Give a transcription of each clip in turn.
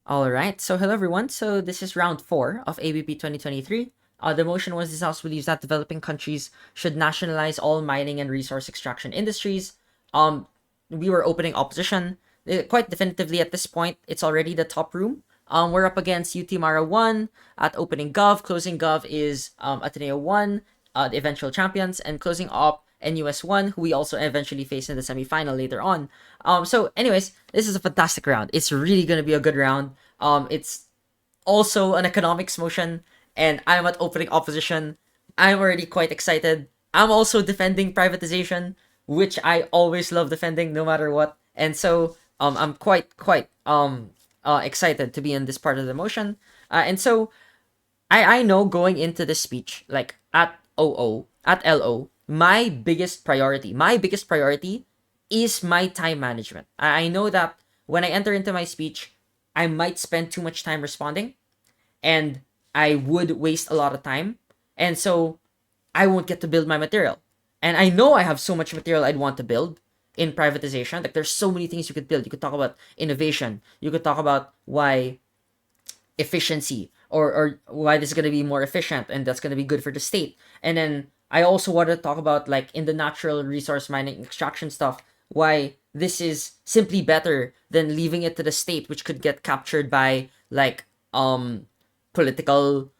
All right. So hello everyone. So this is round four of ABP 2023. The motion was this House believes that developing countries should nationalize all mining and resource extraction industries. Um, we were opening opposition quite definitively at this point. It's already the top room. We're up against UT Mara 1 at opening Gov. Closing Gov is Ateneo 1, the eventual champions, and closing op NUS 1, who we also eventually face in the semifinal later on. So, anyways, this is a fantastic round. It's really going to be a good round. It's also an economics motion, and I'm at opening opposition. I'm already quite excited. I'm also defending privatization, which I always love defending no matter what. And so I'm quite excited to be in this part of the motion. And so I know going into this speech, like at LO, my biggest priority is my time management. I know that when I enter into my speech, I might spend too much time responding and I would waste a lot of time. And so I won't get to build my material. And I know I have so much material I'd want to build in privatization. Like there's so many things you could build. You could talk about innovation. You could talk about why efficiency or why this is going to be more efficient and that's going to be good for the state. And then I also want to talk about like in the natural resource mining extraction stuff, why this is simply better than leaving it to the state, which could get captured by like political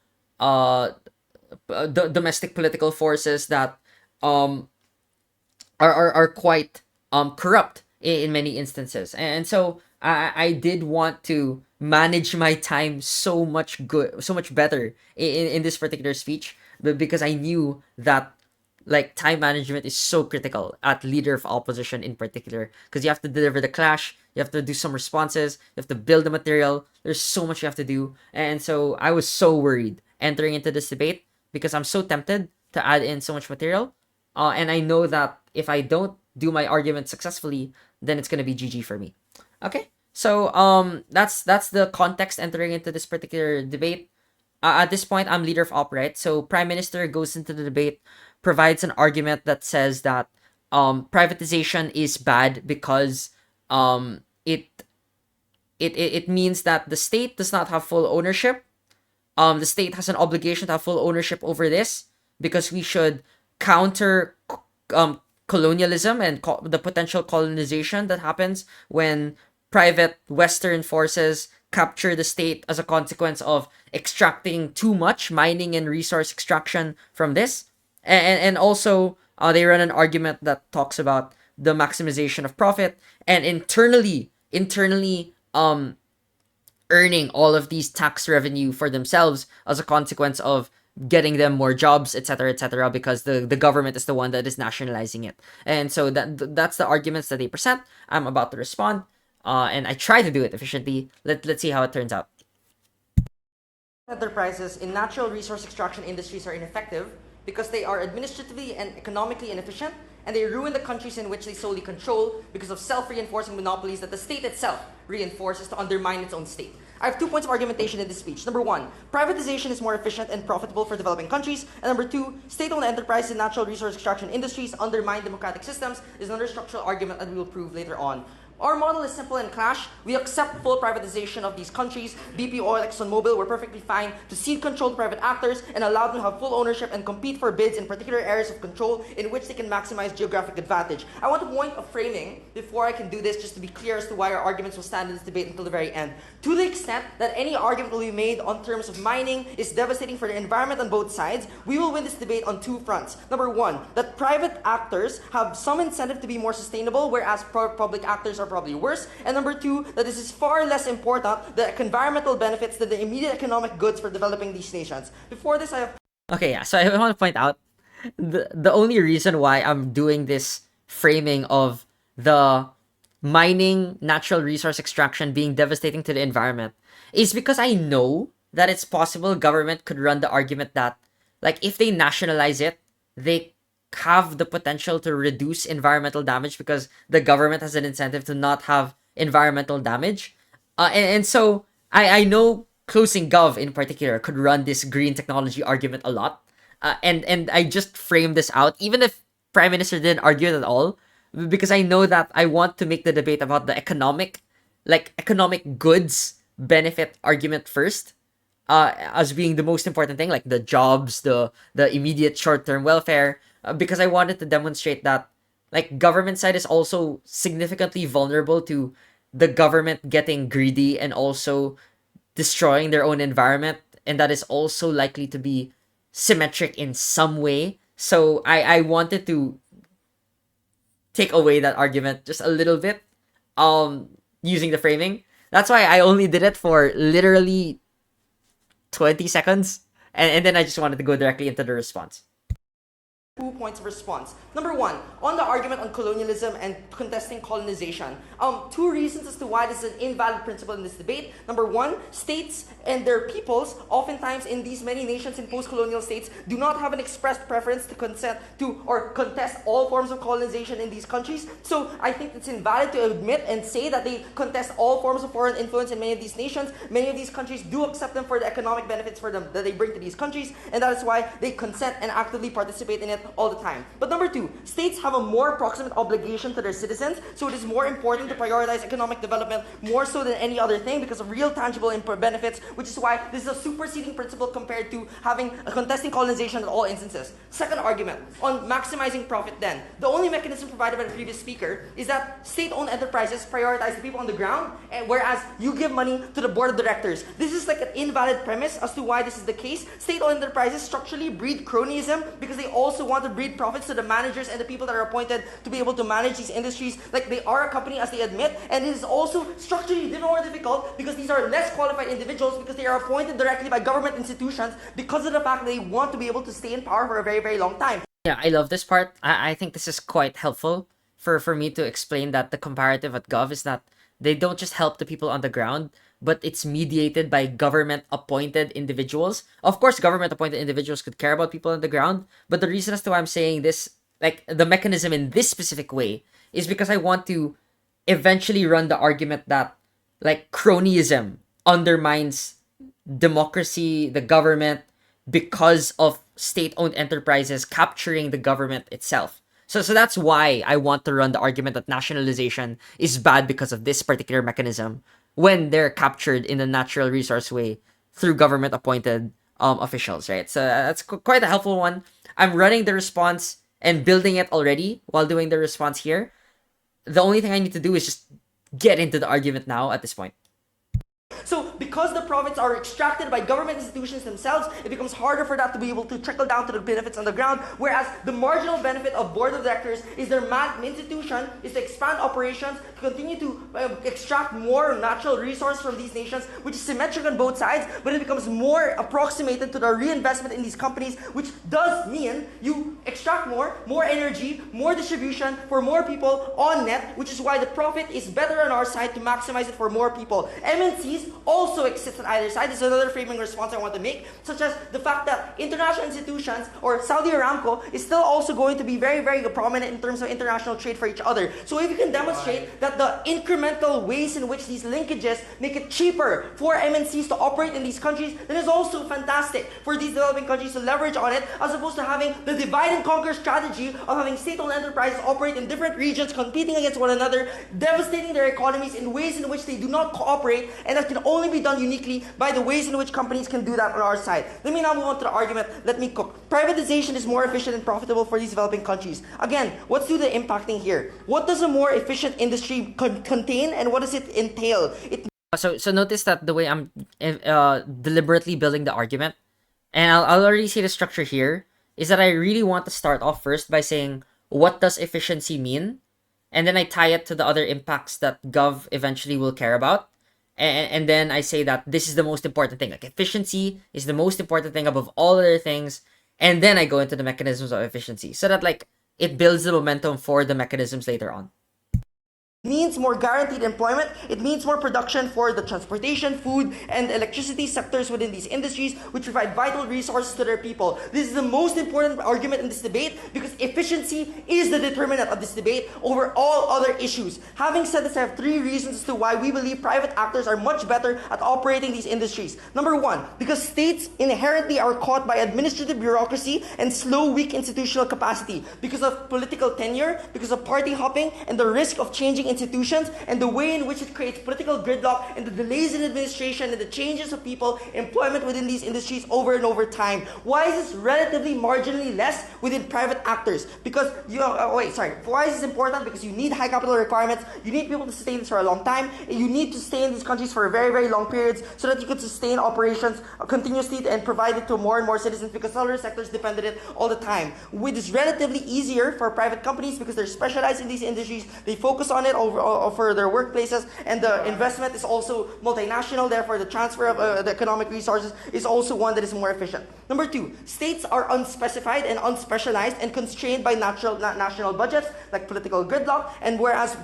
domestic political forces that um are quite corrupt in many instances. And so I did want to manage my time so much better in this particular speech, but because I knew that like time management is so critical at leader of opposition in particular, because you have to deliver the clash, you have to do some responses, you have to build the material, there's so much you have to do. And so I was so worried entering into this debate because I'm so tempted to add in so much material, and I know that if I don't do my argument successfully, then it's gonna be GG for me. Okay, so that's the context entering into this particular debate. At this point, I'm leader of op, right? So prime minister goes into the debate, provides an argument that says that privatization is bad because it means that the state does not have full ownership. The state has an obligation to have full ownership over this because we should counter colonialism and the potential colonization that happens when private Western forces capture the state as a consequence of extracting too much mining and resource extraction from this. And also, they run an argument that talks about the maximization of profit and internally earning all of these tax revenue for themselves as a consequence of getting them more jobs, etc., because the government is the one that is nationalizing it. And so that's the arguments that they present. I'm about to respond, and I try to do it efficiently. Let's see how it turns out. Enterprises in natural resource extraction industries are ineffective because they are administratively and economically inefficient, and they ruin the countries in which they solely control because of self-reinforcing monopolies that the state itself reinforces to undermine its own state. I have 2 points of argumentation in this speech. Number 1, privatization is more efficient and profitable for developing countries. And number 2, state-owned enterprises in natural resource extraction industries undermine democratic systems is another structural argument that we will prove later on. Our model is simple and clash. We accept full privatization of these countries. BP Oil, ExxonMobil were perfectly fine to cede control to private actors and allow them to have full ownership and compete for bids in particular areas of control in which they can maximize geographic advantage. I want a point of framing before I can do this, just to be clear as to why our arguments will stand in this debate until the very end. To the extent that any argument will be made on terms of mining is devastating for the environment on both sides, we will win this debate on 2 fronts. Number 1, that private actors have some incentive to be more sustainable, whereas public actors are probably worse. And number 2, that this is far less important, the environmental benefits, than the immediate economic goods for developing these nations. Before this, I have... Okay, yeah, so I want to point out the only reason why I'm doing this framing of the mining natural resource extraction being devastating to the environment is because I know that it's possible government could run the argument that like if they nationalize it, they have the potential to reduce environmental damage because the government has an incentive to not have environmental damage. And so I know closing gov in particular could run this green technology argument a lot. And I just framed this out, even if Prime Minister didn't argue it at all, because I know that I want to make the debate about the economic goods benefit argument first, as being the most important thing, like the jobs, the immediate short-term welfare, because I wanted to demonstrate that like government side is also significantly vulnerable to the government getting greedy and also destroying their own environment, and that is also likely to be symmetric in some way. So I wanted to take away that argument just a little bit, using the framing. That's why I only did it for literally 20 seconds, and then I just wanted to go directly into the response. 2 points of response. Number one, on the argument on colonialism and contesting colonization. Two reasons as to why this is an invalid principle in this debate. Number one, states and their peoples, oftentimes in these many nations in post-colonial states, do not have an expressed preference to consent to or contest all forms of colonization in these countries. So I think it's invalid to admit and say that they contest all forms of foreign influence in many of these nations. Many of these countries do accept them for the economic benefits for them that they bring to these countries, and that is why they consent and actively participate in it all the time. But number two, states have a more proximate obligation to their citizens, so it is more important to prioritize economic development more so than any other thing because of real tangible benefits, which is why this is a superseding principle compared to having a contesting colonization in all instances. Second argument, on maximizing profit then. The only mechanism provided by the previous speaker is that state-owned enterprises prioritize the people on the ground, whereas you give money to the board of directors. This is like an invalid premise as to why this is the case. State-owned enterprises structurally breed cronyism because they also want to breed profits to the managers and the people that are appointed to be able to manage these industries. Like they are a company as they admit, and it is also structurally more difficult because these are less qualified individuals because they are appointed directly by government institutions because of the fact that they want to be able to stay in power for a very, very long time. Yeah, I love this part. I think this is quite helpful for me to explain that the comparative at Gov is that they don't just help the people on the ground, but it's mediated by government appointed individuals. Of course, government appointed individuals could care about people on the ground, but the reason as to why I'm saying this, like the mechanism in this specific way, is because I want to eventually run the argument that like cronyism undermines democracy, the government, because of state-owned enterprises capturing the government itself. So that's why I want to run the argument that nationalization is bad because of this particular mechanism when they're captured in a natural resource way through government appointed officials, right? So that's quite a helpful one. I'm running the response and building it already while doing the response here. The only thing I need to do is just get into the argument now at this point. So because the profits are extracted by government institutions themselves, it becomes harder for that to be able to trickle down to the benefits on the ground, whereas the marginal benefit of board of directors is their institution is to expand operations, to continue to extract more natural resource from these nations, which is symmetric on both sides, but it becomes more approximated to the reinvestment in these companies, which does mean you extract more energy, more distribution for more people on net, which is why the profit is better on our side to maximize it for more people. MNCs also exist on either side. This is another framing response I want to make, such as the fact that international institutions or Saudi Aramco is still also going to be very, very prominent in terms of international trade for each other. So if you can demonstrate that the incremental ways in which these linkages make it cheaper for MNCs to operate in these countries, then it's also fantastic for these developing countries to leverage on it, as opposed to having the divide and conquer strategy of having state-owned enterprises operate in different regions, competing against one another, devastating their economies in ways in which they do not cooperate, and that can only be done uniquely by the ways in which companies can do that on our side. Let me now move on to the argument. Let me cook. Privatization is more efficient and profitable for these developing countries. Again, let's do the impacting here. What does a more efficient industry contain, and what does it entail? So notice that the way I'm deliberately building the argument, and I'll already see the structure here, is that I really want to start off first by saying, what does efficiency mean? And then I tie it to the other impacts that Gov eventually will care about. And then I say that this is the most important thing. Like efficiency is the most important thing above all other things. And then I go into the mechanisms of efficiency so that like it builds the momentum for the mechanisms later on. Means more guaranteed employment. It means more production for the transportation, food, and electricity sectors within these industries, which provide vital resources to their people. This is the most important argument in this debate because efficiency is the determinant of this debate over all other issues. Having said this, I have three reasons as to why we believe private actors are much better at operating these industries. Number one, because states inherently are caught by administrative bureaucracy and slow, weak institutional capacity because of political tenure, because of party hopping, and the risk of changing institutions and the way in which it creates political gridlock and the delays in administration and the changes of people, employment within these industries over and over time. Why is this relatively marginally less within private actors? Because why is this important? Because you need high capital requirements, you need people to sustain this for a long time, and you need to stay in these countries for very, very long periods so that you could sustain operations continuously and provide it to more and more citizens, because other sectors depend on it all the time. It is relatively easier for private companies because they're specialized in these industries, they focus on it for their workplaces, and the investment is also multinational, therefore the transfer of the economic resources is also one that is more efficient. Number two, states are unspecified and unspecialized and constrained by national budgets, like political gridlock, and whereas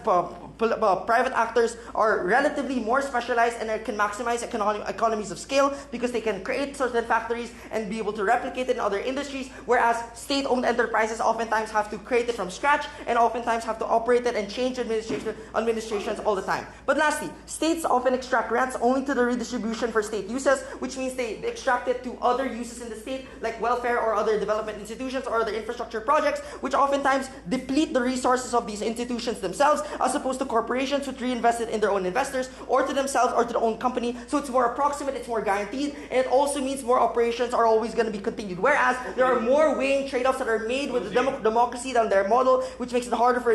private actors are relatively more specialized and can maximize economies of scale because they can create certain factories and be able to replicate it in other industries, whereas state-owned enterprises oftentimes have to create it from scratch and oftentimes have to operate it and change administrations all the time. But lastly, states often extract rents only to the redistribution for state uses, which means they extract it to other uses in the state, like welfare or other development institutions or other infrastructure projects, which oftentimes deplete the resources of these institutions themselves, as opposed to corporations which reinvest it in their own investors or to themselves or to their own company. So it's more approximate, it's more guaranteed, and it also means more operations are always going to be continued. Whereas there are more weighing trade-offs that are made with the democracy than their model, which makes it harder for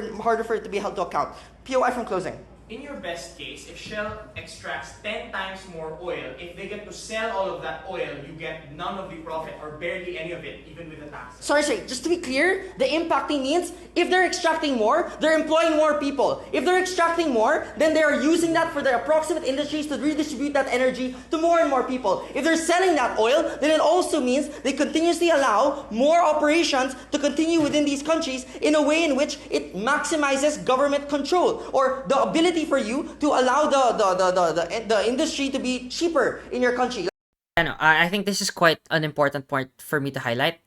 it to be held to account. POI from closing. In your best case, if Shell extracts 10 times more oil, if they get to sell all of that oil, you get none of the profit or barely any of it, even with the tax. Sorry, just to be clear, the impacting means if they're extracting more, they're employing more people. If they're extracting more, then they are using that for their approximate industries to redistribute that energy to more and more people. If they're selling that oil, then it also means they continuously allow more operations to continue within these countries in a way in which it maximizes government control or the ability for you to allow the industry to be cheaper in your country. I think this is quite an important point for me to highlight.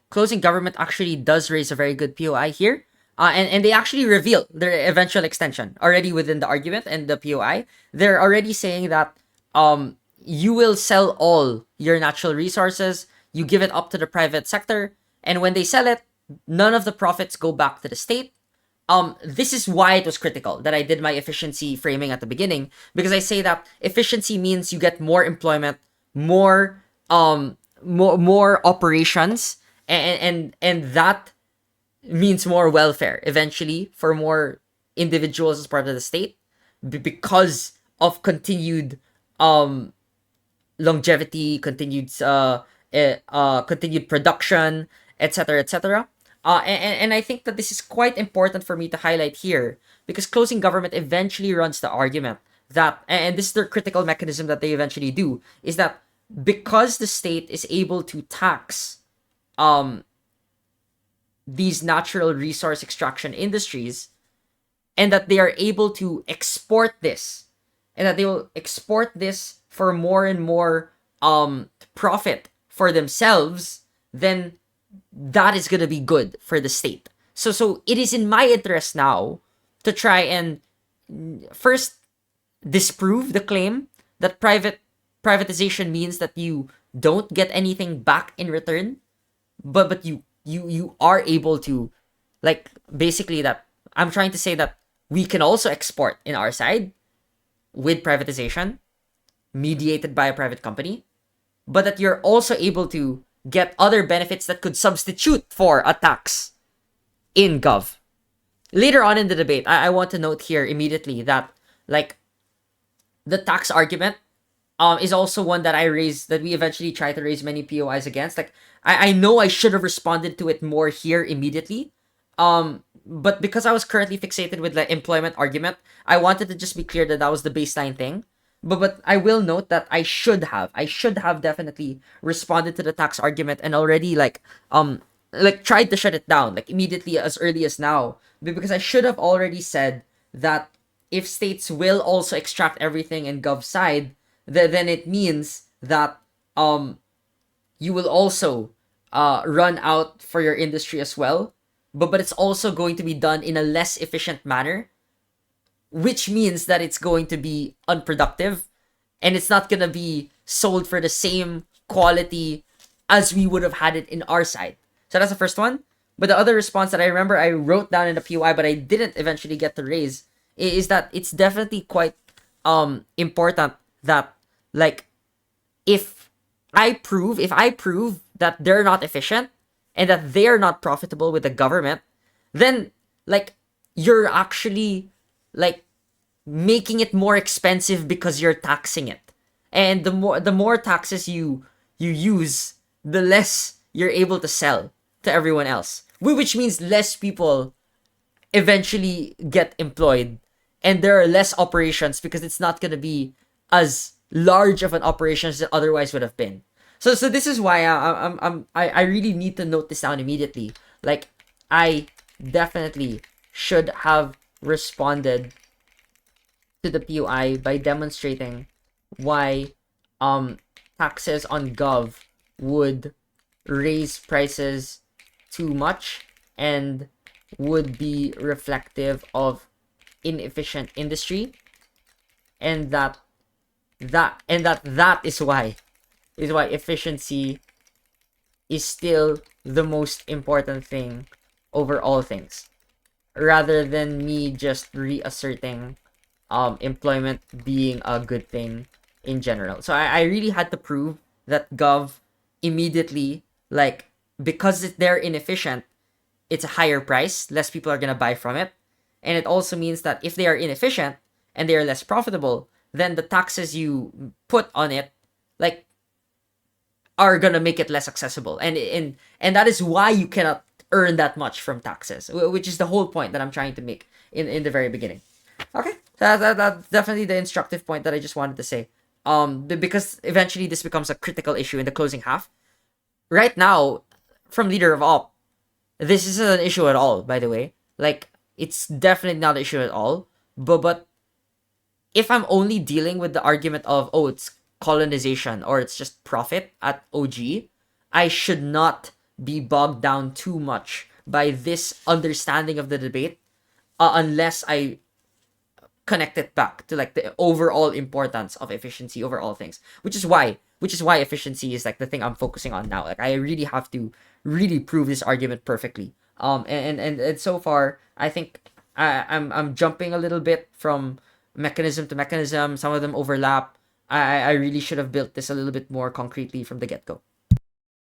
Closing government actually does raise a very good POI here. And they actually reveal their eventual extension already within the argument and the POI. They're already saying that you will sell all your natural resources, you give it up to the private sector, and when they sell it, none of the profits go back to the state. This is why it was critical that I did my efficiency framing at the beginning, because I say that efficiency means you get more employment, more operations, and that means more welfare eventually for more individuals as part of the state because of continued longevity, continued production, etc., etc. And I think that this is quite important for me to highlight here, because closing government eventually runs the argument that, and this is the critical mechanism that they eventually do, is that because the state is able to tax these natural resource extraction industries, and that they are able to export this, and that they will export this for more and more profit for themselves, then that is going to be good for the state. So it is in my interest now to try and first disprove the claim that privatization means that you don't get anything back in return, but you are able to, like, basically that I'm trying to say that we can also export in our side with privatization mediated by a private company, but that you're also able to get other benefits that could substitute for a tax in gov. Later on in the debate, I want to note here immediately that, like, the tax argument is also one that I raised, that we eventually try to raise many POIs against. Like, I know I should have responded to it more here immediately, but because I was currently fixated with the employment argument, I wanted to just be clear that that was the baseline thing. But I will note that I should have definitely responded to the tax argument and already like tried to shut it down like immediately as early as now, because I should have already said that if states will also extract everything in gov side, then it means that you will also run out for your industry as well, but it's also going to be done in a less efficient manner, which means that it's going to be unproductive and it's not going to be sold for the same quality as we would have had it in our side. So that's the first one. But the other response that I remember I wrote down in the POI, but I didn't eventually get to raise, is that it's definitely quite important that, like, if I prove that they're not efficient and that they're not profitable with the government, then, like, you're actually, like, making it more expensive because you're taxing it. And the more taxes you use, the less you're able to sell to everyone else. Which means less people eventually get employed, and there are less operations because it's not going to be as large of an operation as it otherwise would have been. So this is why I really need to note this down immediately. Like, I definitely should have responded to the PUI by demonstrating why taxes on gov would raise prices too much and would be reflective of inefficient industry, and that is why efficiency is still the most important thing over all things, rather than me just reasserting employment being a good thing in general. So I really had to prove that gov immediately, like, because they're inefficient, it's a higher price, less people are gonna buy from it. And it also means that if they are inefficient and they are less profitable, then the taxes you put on it, like, are gonna make it less accessible. And that is why you cannot earn that much from taxes, which is the whole point that I'm trying to make in the very beginning. Okay, that's definitely the instructive point that I just wanted to say. Because eventually this becomes a critical issue in the closing half. Right now, from leader of op, this isn't an issue at all. By the way, like, it's definitely not an issue at all. But if I'm only dealing with the argument of, oh, it's colonization or it's just profit at OG, I should not be bogged down too much by this understanding of the debate, unless I connect it back to, like, the overall importance of efficiency over all things, which is why efficiency is, like, the thing I'm focusing on now. Like, I really have to really prove this argument perfectly. And so far I think I'm jumping a little bit from mechanism to mechanism. Some of them overlap. I really should have built this a little bit more concretely from the get-go.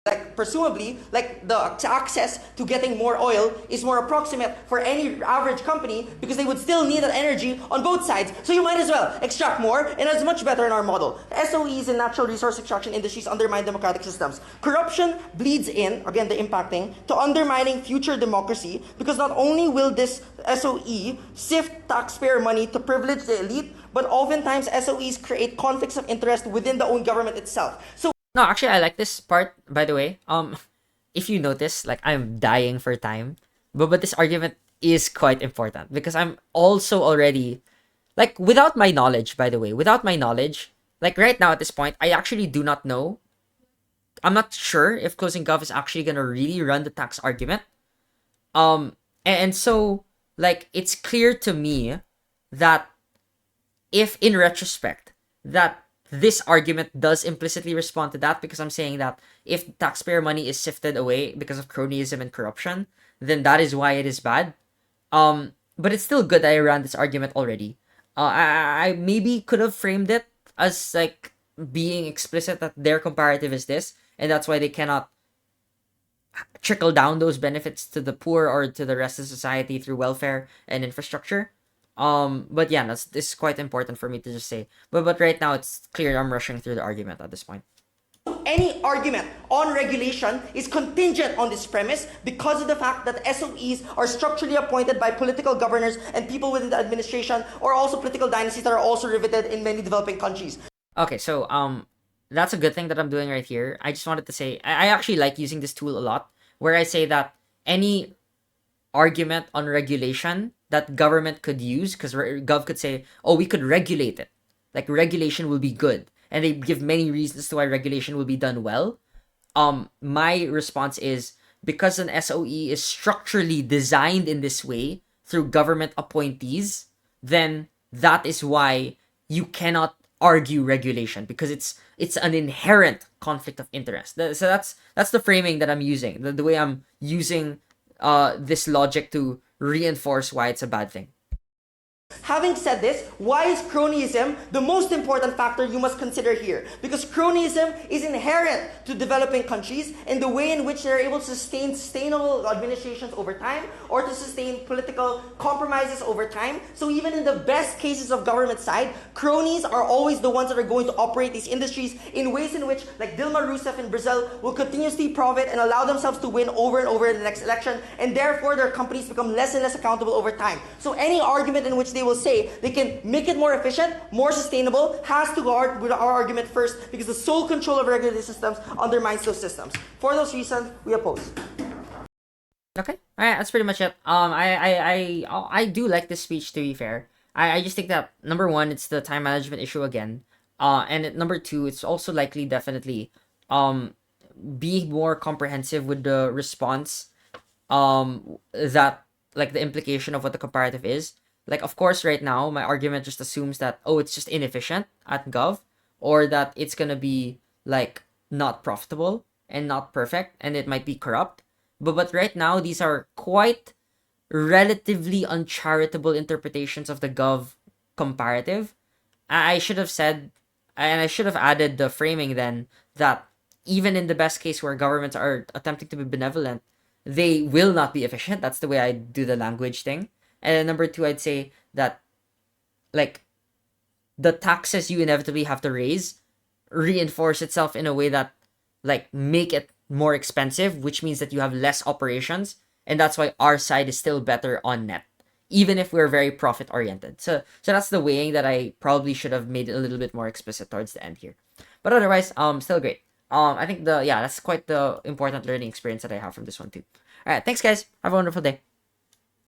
Like, presumably, like, the access to getting more oil is more approximate for any average company because they would still need that energy on both sides. So you might as well extract more, and it's much better in our model. SOEs and natural resource extraction industries undermine democratic systems. Corruption bleeds in, again, the impacting, to undermining future democracy, because not only will this SOE sift taxpayer money to privilege the elite, but oftentimes SOEs create conflicts of interest within the own government itself. So No, actually, I like this part, by the way. If you notice, like, I'm dying for time, but this argument is quite important because I'm also already, like, without my knowledge, by the way, like, right now at this point, I actually do not know. I'm not sure if closing gov is actually gonna really run the tax argument. And so, like, it's clear to me that if in retrospect that this argument does implicitly respond to that, because I'm saying that if taxpayer money is sifted away because of cronyism and corruption, then that is why it is bad. But it's still good that I ran this argument already. I maybe could have framed it as, like, being explicit that their comparative is this, and that's why they cannot trickle down those benefits to the poor or to the rest of society through welfare and infrastructure. But yeah, this is quite important for me to just say. But right now it's clear I'm rushing through the argument at this point. any argument on regulation is contingent on this premise because of the fact that SOEs are structurally appointed by political governors and people within the administration, or also political dynasties that are also riveted in many developing countries. Okay, so that's a good thing that I'm doing right here. I just wanted to say I actually like using this tool a lot, where I say that any argument on regulation that government could use, because gov could say, oh, we could regulate it, like regulation will be good, and they give many reasons to why regulation will be done well. My response is, because an SOE is structurally designed in this way through government appointees, then that is why you cannot argue regulation, because it's an inherent conflict of interest. So that's the framing that I'm using, the way I'm using this logic to reinforce why it's a bad thing. Having said this, why is cronyism the most important factor you must consider here? Because cronyism is inherent to developing countries in the way in which they're able to sustain sustainable administrations over time or to sustain political compromises over time. So even in the best cases of government side, cronies are always the ones that are going to operate these industries in ways in which, like Dilma Rousseff in Brazil, will continuously profit and allow themselves to win over and over in the next election, and therefore their companies become less and less accountable over time. So any argument in which they will say they can make it more efficient, more sustainable, has to guard with our argument first, because the sole control of regulatory systems undermines those systems. For those reasons, we oppose. Okay, all right, that's pretty much it. I do like this speech, to be fair. I just think that number one, it's the time management issue again. Number two, it's also likely definitely be more comprehensive with the response, that, like, the implication of what the comparative is. Like, of course, right now my argument just assumes that, oh, it's just inefficient at gov, or that it's gonna be, like, not profitable and not perfect, and it might be corrupt. But right now, these are quite relatively uncharitable interpretations of the gov comparative. I should have said, and I should have added the framing then, that even in the best case where governments are attempting to be benevolent, they will not be efficient. That's the way I do the language thing. And then number two, I'd say that, like, the taxes you inevitably have to raise reinforce itself in a way that, like, make it more expensive, which means that you have less operations, and that's why our side is still better on net, even if we're very profit oriented. So that's the weighing that I probably should have made it a little bit more explicit towards the end here. But otherwise, still great. I think that's quite the important learning experience that I have from this one too. All right, thanks guys. Have a wonderful day.